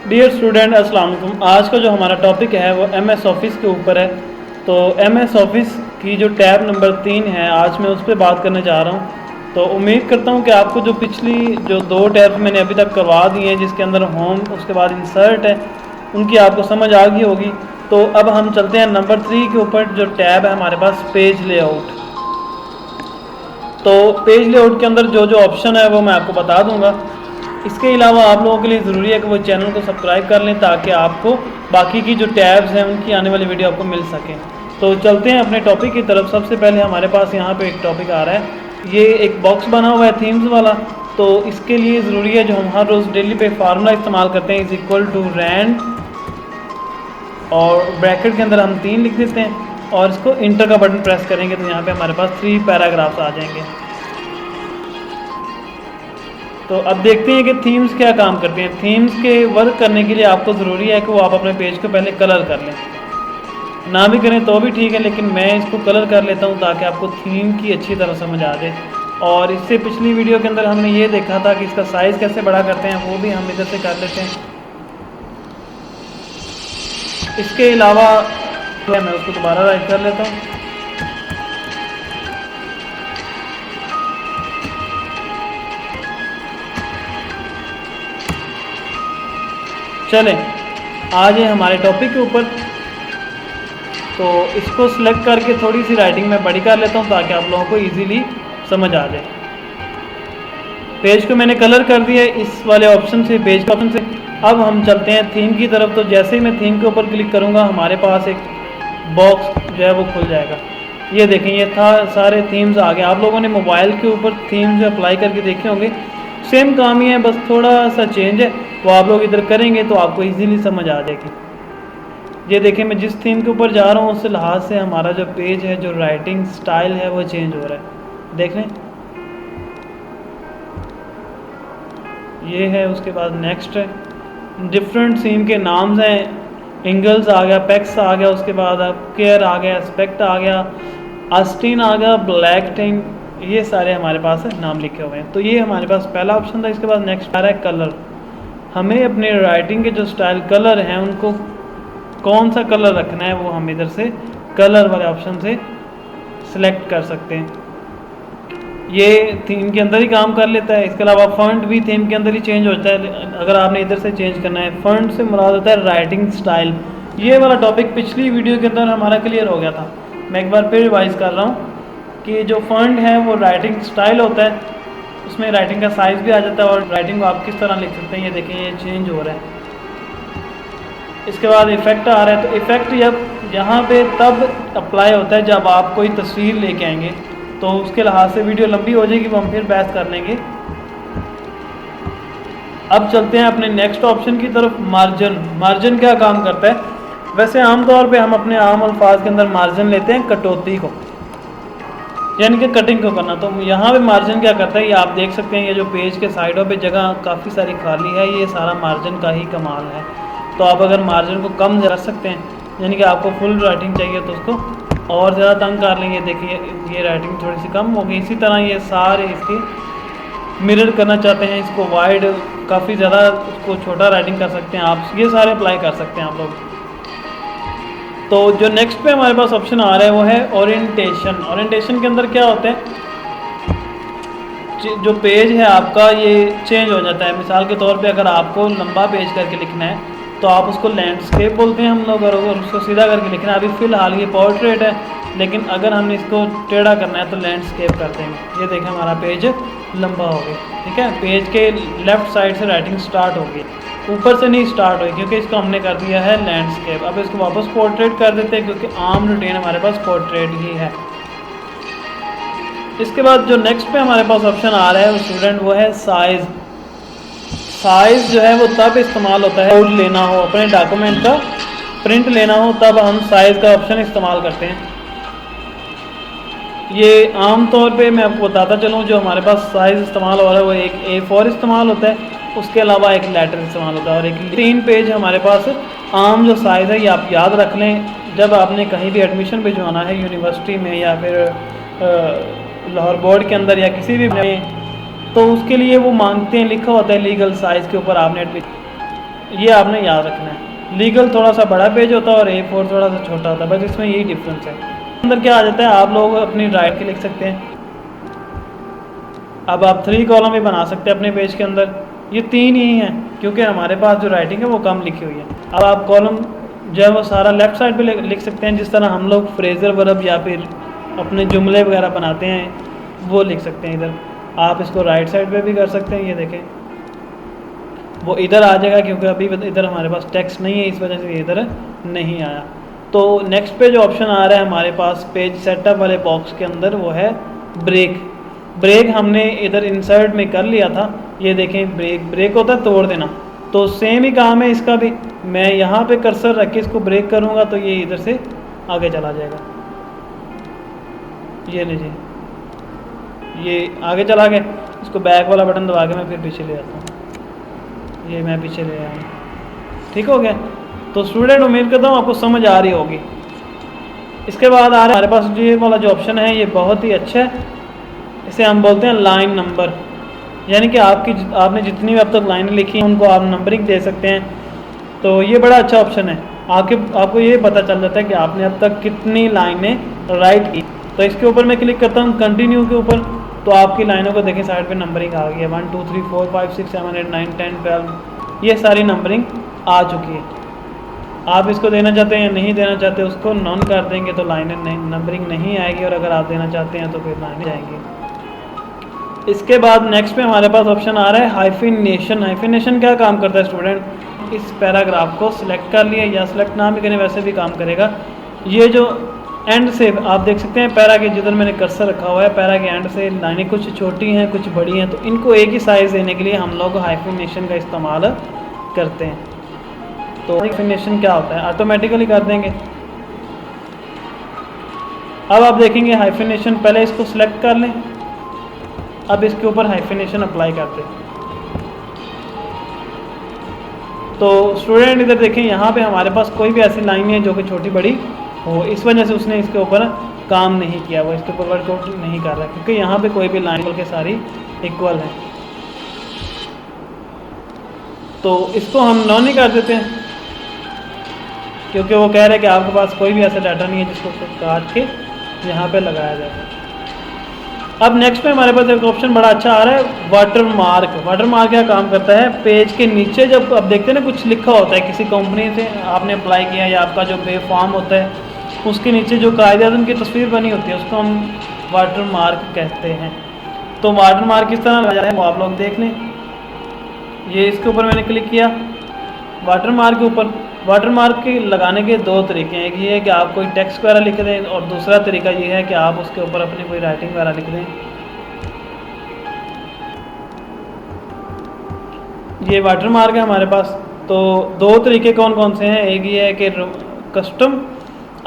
Dear student अस्सलाम वालेकुम। आज का जो हमारा टॉपिक है वो एमएस ऑफिस के ऊपर है। तो एमएस ऑफिस की जो टैब नंबर 3 है, आज मैं उस पर बात करने जा रहा हूँ। तो उम्मीद करता हूँ कि आपको जो पिछली जो 2 टैब्स मैंने अभी तक करवा दी हैं, जिसके अंदर होम उसके बाद इंसर्ट है, उनकी आपको समझ आ गई होगी। तो अब हम चलते हैं नंबर 3 के ऊपर। जो टैब है हमारे पास पेज लेआउट। तो पेज लेआउट के अंदर जो जो ऑप्शन है वो मैं आपको बता दूंगा। इसके अलावा आप लोगों के लिए ज़रूरी है कि वो चैनल को सब्सक्राइब कर लें ताकि आपको बाकी की जो टैब्स हैं उनकी आने वाली वीडियो आपको मिल सकें। तो चलते हैं अपने टॉपिक की तरफ। सबसे पहले हमारे पास यहाँ पे एक टॉपिक आ रहा है, ये एक बॉक्स बना हुआ है थीम्स वाला। तो इसके लिए ज़रूरी है जो हम हर रोज़ डेली पे फार्मूला इस्तेमाल करते हैं, इज़ इक्वल टू रैंड, और ब्रैकेट के अंदर हम 3 लिख देते हैं और इसको इंटर का बटन प्रेस करेंगे तो यहाँ पे हमारे पास 3 पैराग्राफ्स आ जाएंगे। तो अब देखते हैं कि थीम्स क्या काम करते हैं। थीम्स के वर्क करने के लिए आपको ज़रूरी है कि वो आप अपने पेज को पहले कलर कर लें, ना भी करें तो भी ठीक है, लेकिन मैं इसको कलर कर लेता हूँ ताकि आपको थीम की अच्छी तरह समझ आ जाए। और इससे पिछली वीडियो के अंदर हमने ये देखा था कि इसका साइज़ कैसे बड़ा करते हैं, वो भी हम इधर से कर लेते हैं। इसके अलावा मैं उसको दोबारा राइट कर लेता हूँ। चलें आ जाए हमारे टॉपिक के ऊपर। तो इसको सिलेक्ट करके थोड़ी सी राइटिंग में बड़ी कर लेता हूँ ताकि आप लोगों को इजीली समझ आ जाए। पेज को मैंने कलर कर दिया इस वाले ऑप्शन से, पेज के ऑप्शन से। अब हम चलते हैं थीम की तरफ। तो जैसे ही मैं थीम के ऊपर क्लिक करूँगा हमारे पास एक बॉक्स जो है वो खुल जाएगा। ये देखें, ये था सारे थीम्स आ गए। आप लोगों ने मोबाइल के ऊपर थीम्स अप्लाई करके देखे होंगे, सेम काम ही है, बस थोड़ा सा चेंज है। वो आप लोग इधर करेंगे तो आपको इजीली समझ आ जाएगी। ये देखें, मैं जिस थीम के ऊपर जा रहा हूँ उस लिहाज से हमारा जो पेज है, जो राइटिंग स्टाइल है वो चेंज हो रहा है। देख लें, ये है। उसके बाद नेक्स्ट है, डिफरेंट थीम के नाम्स हैं। एंगल्स आ गया, पेक्स आ गया, उसके बाद केयर आ गया, एस्पेक्ट आ गया, आस्टीन आ गया, ब्लैक टिंग, ये सारे हमारे पास नाम लिखे हुए हैं। तो ये हमारे पास पहला ऑप्शन था। इसके बाद नेक्स्ट आ रहा है कलर। हमें अपने राइटिंग के जो स्टाइल कलर हैं उनको कौन सा कलर रखना है वो हम इधर से कलर वाले ऑप्शन से सिलेक्ट कर सकते हैं। ये थीम के अंदर ही काम कर लेता है। इसके अलावा फॉन्ट भी थीम के अंदर ही चेंज होता है, अगर आपने इधर से चेंज करना है। फॉन्ट से मुराद होता है राइटिंग स्टाइल। ये वाला टॉपिक पिछली वीडियो के अंदर हमारा क्लियर हो गया था, मैं एक बार फिर रिवाइज कर रहा हूँ कि जो फॉन्ट है वो राइटिंग स्टाइल होता है, उसमें राइटिंग का साइज़ भी आ जाता है और राइटिंग को आप किस तरह लिख सकते हैं। ये देखें, ये चेंज हो रहा है। इसके बाद इफ़ेक्ट आ रहा है। तो इफ़ेक्ट यहाँ पे तब अप्लाई होता है जब आप कोई तस्वीर लेके आएंगे, तो उसके लिहाज से वीडियो लंबी हो जाएगी, वो हम फिर बहस कर लेंगे। अब चलते हैं अपने नेक्स्ट ऑप्शन की तरफ, मार्जिन। मार्जिन क्या काम करता है? वैसे आमतौर पे हम अपने आम अल्फाज के अंदर मार्जिन लेते हैं कटौती को, यानी कि कटिंग को करना। तो यहाँ पे मार्जिन क्या करता है, ये आप देख सकते हैं। ये जो पेज के साइडों पे जगह काफ़ी सारी खाली है, ये सारा मार्जिन का ही कमाल है। तो आप अगर मार्जिन को कम कर सकते हैं, यानी कि आपको फुल राइटिंग चाहिए तो उसको और ज़्यादा तंग कर लेंगे। देखिए, ये राइटिंग थोड़ी सी कम हो गई। इसी तरह ये सारे इसके मिरर करना चाहते हैं, इसको वाइड काफ़ी ज़्यादा, उसको छोटा राइटिंग कर सकते हैं आप। ये सारे अप्लाई कर सकते हैं आप लोग। तो जो नेक्स्ट पे हमारे पास ऑप्शन आ रहा है वो है ओरिएंटेशन। ओरिएंटेशन के अंदर क्या होता है, जो पेज है आपका ये चेंज हो जाता है। मिसाल के तौर पे अगर आपको लंबा पेज करके लिखना है तो आप उसको लैंडस्केप बोलते हैं हम लोग, और उसको सीधा करके लिखना है। अभी फ़िलहाल ये पोर्ट्रेट है, लेकिन अगर हमने इसको टेढ़ा करना है तो लैंडस्केप कर देंगे। ये देखें, हमारा पेज लंबा हो गया। ठीक है, पेज के लेफ़्ट साइड से राइटिंग स्टार्ट हो गई, ऊपर से नहीं स्टार्ट हुई, क्योंकि इसको हमने कर दिया है लैंडस्केप। अब इसको वापस पोर्ट्रेट कर देते हैं, क्योंकि आम रूटीन हमारे पास पोर्ट्रेट ही है। इसके बाद जो नेक्स्ट पे हमारे पास ऑप्शन आ रहा है स्टूडेंट, वो है साइज़। साइज़ जो है वो तब इस्तेमाल होता है, आउट लेना हो, अपने डॉक्यूमेंट का प्रिंट लेना हो, तब हम साइज़ का ऑप्शन इस्तेमाल करते हैं। ये आम तौर पे मैं आपको बताता चलूँ, जो हमारे पास साइज़ इस्तेमाल हो रहा है वो एक A4 इस्तेमाल होता है, उसके अलावा एक लेटर इस्तेमाल होता है, और एक 3 पेज हमारे पास आम जो साइज़ है ये आप याद रख लें। जब आपने कहीं भी एडमिशन भिजवाना है यूनिवर्सिटी में या फिर लाहौर बोर्ड के अंदर या किसी भी में, तो उसके लिए वो मांगते हैं, लिखा होता है लीगल साइज़ के ऊपर आपने ये आपने याद रखना है। लीगल थोड़ा सा बड़ा पेज होता है और A4 थोड़ा सा छोटा होता है, बस इसमें यही डिफरेंस है। अंदर क्या आ जाता है, आप लोग अपनी राइट के लिख सकते हैं। अब आप 3 कॉलम भी बना सकते हैं अपने पेज के अंदर। ये 3 ही हैं क्योंकि हमारे पास जो राइटिंग है वो कम लिखी हुई है। अब आप कॉलम जो है वो सारा लेफ़्ट साइड पे लिख सकते हैं, जिस तरह हम लोग फ्रेज़र वर्ब या फिर अपने जुमले वगैरह बनाते हैं वो लिख सकते हैं इधर। आप इसको राइट साइड पे भी कर सकते हैं, ये देखें वो इधर आ जाएगा क्योंकि अभी इधर हमारे पास टेक्स्ट नहीं है, इस वजह से इधर नहीं आया। तो नेक्स्ट पे जो ऑप्शन आ रहा है हमारे पास पेज सेटअप वाले बॉक्स के अंदर, वो है ब्रेक। ब्रेक हमने इधर इंसर्ट में कर लिया था, ये देखें ब्रेक होता है तोड़ देना, तो सेम ही काम है इसका भी। मैं यहाँ पे कर्सर रख के इसको ब्रेक करूँगा तो ये इधर से आगे चला जाएगा, ये लीजिए ये आगे चला गया। इसको बैक वाला बटन दबा के मैं फिर पीछे ले आता हूँ, ये मैं पीछे ले आया, ठीक हो गया। तो स्टूडेंट उम्मीद करता हूँ आपको समझ आ रही होगी। इसके बाद आ रहा है हमारे पास ये वाला जो ऑप्शन है, ये बहुत ही अच्छा है। इसे हम बोलते हैं लाइन नंबर, यानी कि आपने जितनी भी अब तक लाइनें लिखी हैं उनको आप नंबरिंग दे सकते हैं। तो ये बड़ा अच्छा ऑप्शन है, आपको ये पता चल जाता है कि आपने अब तक कितनी लाइनें राइट की। तो इसके ऊपर मैं क्लिक करता हूँ कंटिन्यू के ऊपर, तो आपकी लाइनों को देखें साइड पे नंबरिंग आ गई है, 1 2 3 4 5 6 7 8 9 10 12, ये सारी नंबरिंग आ चुकी है। आप इसको देना चाहते हैं या नहीं देना चाहते, उसको नॉन कर देंगे तो लाइनें नंबरिंग नहीं आएगी, और अगर आप देना चाहते हैं तो फिर लाइनें जाएंगी। इसके बाद नेक्स्ट पे हमारे पास ऑप्शन आ रहा है हाइफिनेशन। हाइफिनेशन क्या काम करता है स्टूडेंट, इस पैराग्राफ को सिलेक्ट कर लिया या सिलेक्ट ना भी करें वैसे भी काम करेगा। ये जो एंड से आप देख सकते हैं पैरा के जिधर मैंने कर्सर रखा हुआ है, पैरा के एंड से लाइनें कुछ छोटी हैं कुछ बड़ी हैं, तो इनको एक ही साइज़ देने के लिए हम लोग हाइफिनेशन का इस्तेमाल करते हैं। तो हाइफिनेशन क्या होता है, ऑटोमेटिकली कर देंगे। अब आप देखेंगे हाइफिनेशन, पहले इसको सिलेक्ट कर लें, अब इसके ऊपर हाइफिनेशन अप्लाई करते हैं। तो स्टूडेंट इधर देखें, यहाँ पे हमारे पास कोई भी ऐसी लाइन है जो कि छोटी बड़ी हो, इस वजह से उसने इसके ऊपर काम नहीं किया, वो इसके ऊपर वर्कआउट नहीं कर रहा, क्योंकि यहाँ पे कोई भी लाइन बल्कि सारी इक्वल है। तो इसको हम नॉन ही कर देते हैं, क्योंकि वो कह रहे हैं कि आपके पास कोई भी ऐसा डाटा नहीं है जिसको काट के यहाँ पे लगाया जाए। अब नेक्स्ट में हमारे पास एक ऑप्शन बड़ा अच्छा आ रहा है वाटर मार्क। वाटर मार्क क्या काम करता है, पेज के नीचे जब आप देखते हैं ना कुछ लिखा होता है, किसी कंपनी से आपने अप्लाई किया या आपका जो पे फॉर्म होता है उसके नीचे जो कायदे-ए-आज़म की तस्वीर बनी होती है उसको हम वाटर मार्क कहते हैं। तो वाटर मार्क किस तरह लगाया है वो आप लोग देख लें। ये इसके ऊपर मैंने क्लिक किया, वाटर मार्क के ऊपर। वाटर मार्क के लगाने के 2 तरीके हैं, एक ये है कि आप कोई टेक्स्ट वगैरह लिख दें, और दूसरा तरीका ये है कि आप उसके ऊपर अपनी कोई राइटिंग वगैरह लिख दें। ये वाटर मार्क है हमारे पास। तो 2 तरीके कौन कौन से हैं, एक ये है कि कस्टम,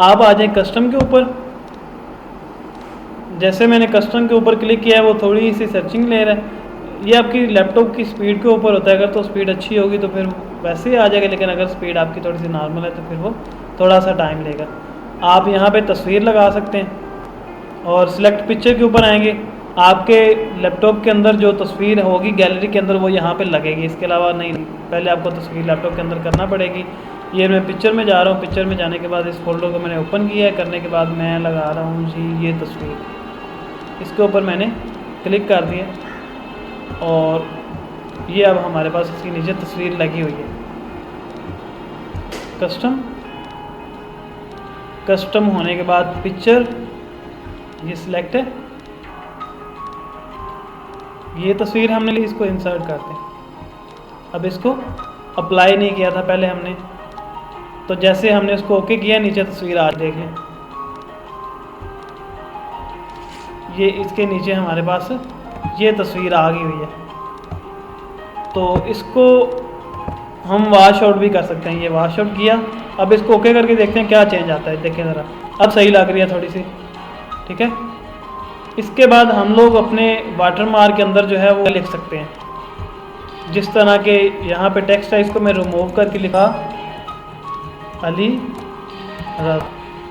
आप आ जाएं कस्टम के ऊपर। जैसे मैंने कस्टम के ऊपर क्लिक किया है वो थोड़ी सी सर्चिंग ले रहा है, ये आपकी लैपटॉप की स्पीड के ऊपर होता है, अगर तो स्पीड अच्छी होगी तो फिर वैसे ही आ जाएगा, लेकिन अगर स्पीड आपकी थोड़ी सी नॉर्मल है तो फिर वो थोड़ा सा टाइम लेगा। आप यहाँ पे तस्वीर लगा सकते हैं और सिलेक्ट पिक्चर के ऊपर आएंगे, आपके लैपटॉप के अंदर जो तस्वीर होगी गैलरी के अंदर वो यहाँ पे लगेगी, इसके अलावा नहीं, पहले आपको तस्वीर लैपटॉप के अंदर करना पड़ेगी। ये मैं पिक्चर में जा रहा हूँ, पिक्चर में जाने के बाद इस फोल्डर को मैंने ओपन किया है, करने के बाद मैं लगा रहा हूँ जी ये तस्वीर, इसके ऊपर मैंने क्लिक कर दिया और ये अब हमारे पास इसके नीचे तस्वीर लगी हुई है। कस्टम होने के बाद पिक्चर ये सिलेक्ट है, ये तस्वीर हमने ली, इसको इंसर्ट करते हैं। अब इसको अप्लाई नहीं किया था पहले हमने, तो जैसे हमने उसको ओके किया नीचे तस्वीर आज देख लें, ये इसके नीचे हमारे पास ये तस्वीर आ गई हुई है। तो इसको हम वॉश आउट भी कर सकते हैं, ये वॉश आउट किया। अब इसको ओके करके देखते हैं क्या चेंज आता है, देखें ज़रा, अब सही लग रही है थोड़ी सी, ठीक है। इसके बाद हम लोग अपने वाटर मार्क के अंदर जो है वो लिख सकते हैं, जिस तरह के यहाँ पे टेक्स्ट है इसको मैं रिमूव करके लिखा अली रज़,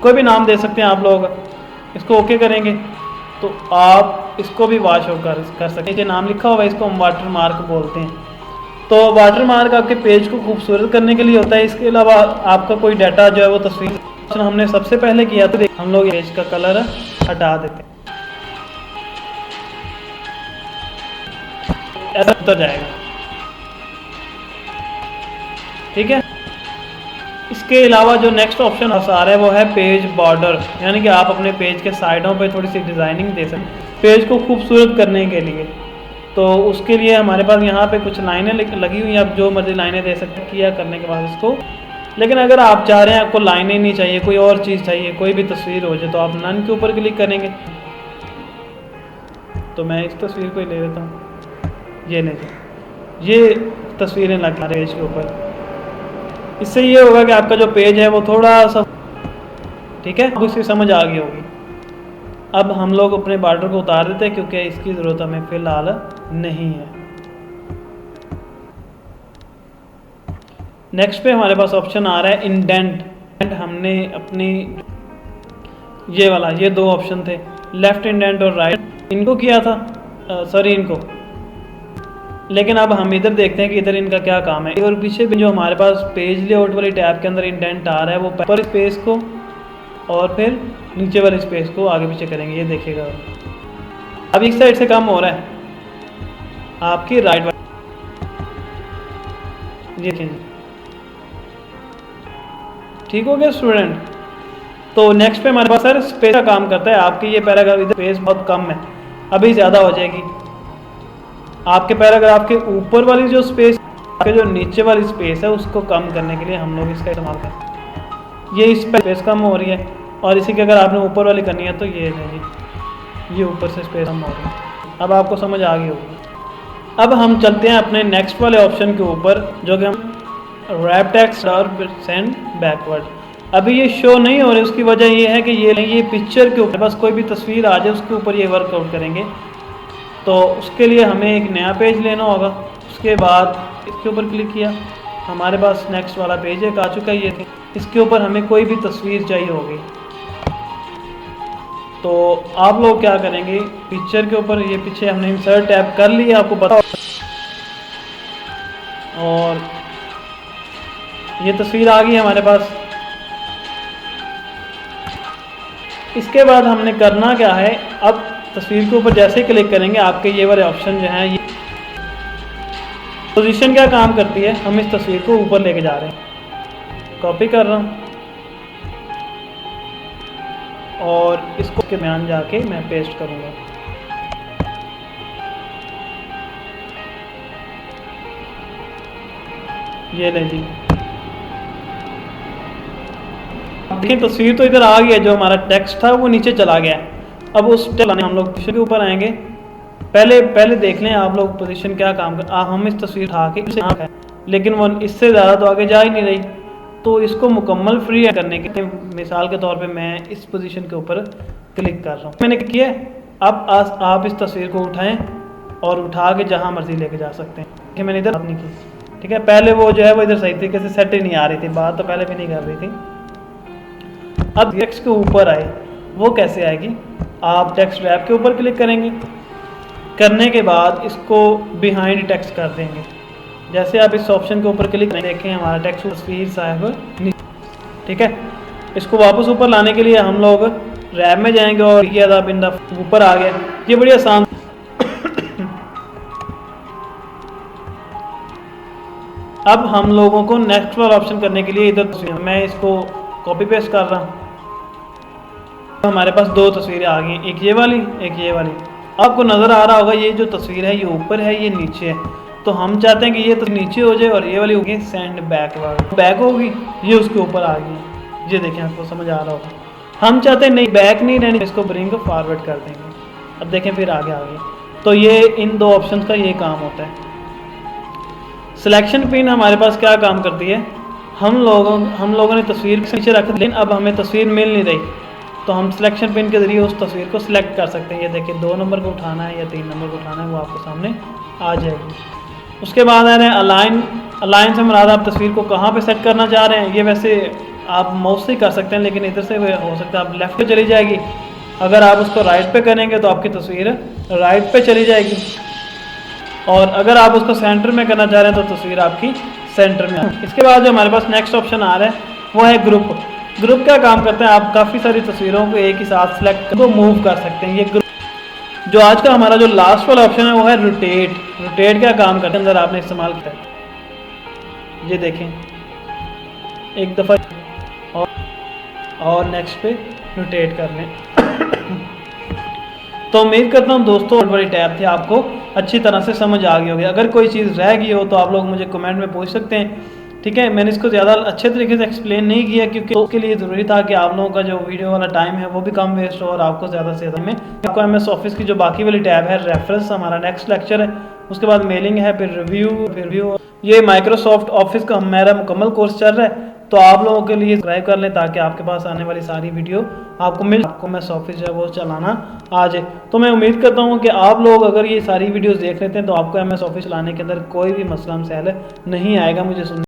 कोई भी नाम दे सकते हैं आप लोग। इसको ओके करेंगे तो आप इसको भी वॉश आउट कर सकते हैं, जो नाम लिखा हुआ है इसको हम वाटर मार्क बोलते हैं। तो वाटरमार्क आपके पेज को खूबसूरत करने के लिए होता है। इसके अलावा आपका कोई डाटा जो है वो तस्वीर हमने सबसे पहले किया तो हम लोग पेज का कलर हटा देते हैं, ऐसा होता जाएगा। ठीक है। इसके अलावा जो नेक्स्ट ऑप्शन आ रहा है वो है पेज बॉर्डर, यानी कि आप अपने पेज के साइडों पे थोड़ी सी डिज़ाइनिंग दे सकते पेज को खूबसूरत करने के लिए। तो उसके लिए हमारे पास यहाँ पे कुछ लाइनें लगी हुई हैं, आप जो मर्जी लाइनें दे सकते हैं किया करने के बाद इसको। लेकिन अगर आप चाह रहे हैं आपको लाइनें नहीं चाहिए, कोई और चीज़ चाहिए, कोई भी तस्वीर हो जाए, तो आप नन के ऊपर क्लिक करेंगे। तो मैं इस तस्वीर को ही ले लेता हूँ, ये ले ये तस्वीरें लग रही पेज के ऊपर। इससे ये होगा कि आपका जो पेज है वो थोड़ा सा, ठीक है, उसकी समझ आ गई होगी। अब हम लोग अपने बॉर्डर को उतार देते हैं क्योंकि इसकी ज़रूरत हमें फ़िलहाल नहीं है। नेक्स्ट पे हमारे पास ऑप्शन आ रहा है इंडेंट। हमने अपनी ये दो ऑप्शन थे, लेफ्ट इंडेंट और राइट, इनको किया था, सॉरी इनको। लेकिन अब हम इधर देखते हैं कि इधर इनका क्या काम है। और पीछे भी जो हमारे पास पेज लेआउट वाली टैब के अंदर इंडेंट आ रहा है वो ऊपर स्पेस को और फिर नीचे वाले स्पेस को आगे पीछे करेंगे, ये देखेगा। अब इस साइड से काम हो रहा है आपकी राइट, ये देखिए, ठीक हो गया स्टूडेंट। तो नेक्स्ट पे हमारे पास सर स्पेस का काम करता है। आपकी ये पैराग्राफ इधर स्पेस बहुत कम है, अभी ज़्यादा हो जाएगी। आपके पैराग्राफ के ऊपर वाली जो स्पेस, आपके जो नीचे वाली स्पेस है, उसको कम करने के लिए हम लोग इसका इस्तेमाल करें। ये इस पर स्पेस कम हो रही है और इसी के अगर आपने ऊपर वाली करनी है तो ये है जी, ये ऊपर से स्पेस कम हो रही है। अब आपको समझ आ गई होगी। अब हम चलते हैं अपने नेक्स्ट वाले ऑप्शन के ऊपर, जो कि हम रैप टेक्स्ट और सेंड बैकवर्ड। अभी ये शो नहीं हो रही, उसकी वजह ये है कि ये पिक्चर के ऊपर बस कोई भी तस्वीर आ जाए उसके ऊपर ये वर्कआउट करेंगे। तो उसके लिए हमें एक नया पेज लेना होगा। उसके बाद इसके ऊपर क्लिक किया, हमारे पास नेक्स्ट वाला पेज एक आ चुका है, ये थे। इसके ऊपर हमें कोई भी तस्वीर चाहिए होगी। तो आप लोग क्या करेंगे, पिक्चर के ऊपर ये पीछे हमने इंसर्ट टैब कर लिया, आपको पता, और ये तस्वीर आ गई हमारे पास। इसके बाद हमने करना क्या है, अब तस्वीर के ऊपर जैसे ही क्लिक करेंगे आपके ये वाले ऑप्शन जो हैं, ये पोजीशन क्या काम करती है, हम इस तस्वीर को ऊपर लेके जा रहे हैं। कॉपी कर रहा हूँ और इसको के बयान जाके मैं पेस्ट करूँगा। ये ले जी, देखिए तस्वीर तो इधर आ गई है, जो हमारा टेक्स्ट था वो नीचे चला गया। अब उस हम लोग पोजीशन के ऊपर आएंगे। पहले देख लें आप लोग पोजीशन क्या काम कर। हम इस तस्वीर उठा के इसे है, लेकिन वो इससे ज़्यादा तो आगे जा ही नहीं रही। तो इसको मुकम्मल फ्री करने के मिसाल के तौर पे मैं इस पोजीशन के ऊपर क्लिक कर रहा हूँ, मैंने किया। अब आप इस तस्वीर को उठाएं और उठा के जहाँ मर्जी लेके जा सकते हैं। कि मैंने इधर नहीं की, ठीक है। पहले वो जो है वो इधर सही तरीके से सेट ही नहीं आ रही थी, बात तो पहले भी नहीं कर रही थी। अब टेक्स्ट के ऊपर आए, वो कैसे आएगी, आप टेक्स्ट रैप के ऊपर क्लिक करेंगे। करने के बाद इसको बिहाइंड टेक्स्ट कर देंगे। जैसे आप इस ऑप्शन के ऊपर क्लिक करेंगे, देखें हमारा टेक्स्ट तस्वीर साहब, ठीक है। इसको वापस ऊपर लाने के लिए हम लोग रैप में जाएंगे और ये था बिंदा ऊपर आ गया। ये बड़ी आसान। अब हम लोगों को नेक्स्ट वाला ऑप्शन करने के लिए इधर मैं इसको कॉपी पेस्ट कर रहा हूँ। तो हमारे पास दो तस्वीरें आ गई, एक ये वाली, एक ये वाली। आपको नज़र आ रहा होगा ये जो तस्वीर है ये ऊपर है, ये नीचे है। तो हम चाहते हैं कि ये तो नीचे हो जाए और ये वाली होगी सेंड बैकवर्ड, बैक होगी, ये उसके ऊपर आ गई। ये देखें, आपको समझ आ रहा होगा। हम चाहते हैं नहीं, बैक नहीं रहनी, इसको ब्रिंग फॉरवर्ड कर देंगे। अब देखें फिर आगे आ गई। तो ये इन दो ऑप्शन का ये काम होता है। सिलेक्शन पिन हमारे पास क्या काम करती है, हम लोगों ने तस्वीर के नीचे रख दी, लेकिन अब हमें तस्वीर मिल नहीं रही, तो हम सिलेक्शन पिन के ज़रिए उस तस्वीर को सिलेक्ट कर सकते हैं। ये देखिए 2 नंबर को उठाना है या 3 नंबर को उठाना है, वो आपके सामने आ जाएगी। उसके बाद आ रहे हैं अलाइन से मुराद आप तस्वीर को कहाँ पे सेट करना चाह रहे हैं। ये वैसे आप माउस से ही कर सकते हैं, लेकिन इधर से हो सकता है आप लेफ़्ट पे चली जाएगी। अगर आप उसको राइट पे करेंगे तो आपकी तस्वीर राइट पे चली जाएगी। और अगर आप उसको सेंटर में करना चाह रहे हैं तो तस्वीर आपकी सेंटर में है। इसके बाद जो हमारे पास नेक्स्ट ऑप्शन आ रहा है वो है ग्रुप। ग्रुप क्या काम करता है, आप काफ़ी सारी तस्वीरों को एक ही साथ सेलेक्ट को मूव कर सकते हैं। ये ग्रुप जो आज का हमारा जो लास्ट वाला ऑप्शन है वो है रोटेट। रोटेट क्या काम करते हैं अंदर आपने इस्तेमाल किया है, ये देखें एक दफ़ा और नेक्स्ट पे रोटेट कर लें। तो उम्मीद करता हूँ दोस्तों बहुत बड़ी टैब थी, आपको अच्छी तरह से समझ आ गई होगी। अगर कोई चीज़ रह गई हो तो आप लोग मुझे कमेंट में पूछ सकते हैं, ठीक है। मैंने इसको ज़्यादा अच्छे तरीके से एक्सप्लेन नहीं किया क्योंकि उसके लिए ज़रूरी था कि आप लोगों का जो वीडियो वाला टाइम है वो भी कम वेस्ट हो और आपको ज़्यादा से ज़्यादा में आपको MS ऑफिस की जो बाकी वाली टैब है रेफरेंस हमारा नेक्स्ट लेक्चर है, उसके बाद मेलिंग है, फिर रिव्यू ये माइक्रोसॉफ्ट ऑफिस का मेरा मुकम्मल कोर्स चल रहा है। तो आप लोगों के लिए सब्सक्राइब कर लें ताकि आपके पास आने वाली सारी वीडियो आपको MS ऑफिस जो है वो चलाना आ जाए। तो मैं उम्मीद करता हूँ कि आप लोग अगर ये सारी वीडियोस देख लेते हैं तो आपको MS ऑफिस चलाने के अंदर कोई भी मसला मसैल नहीं आएगा। मुझे सुन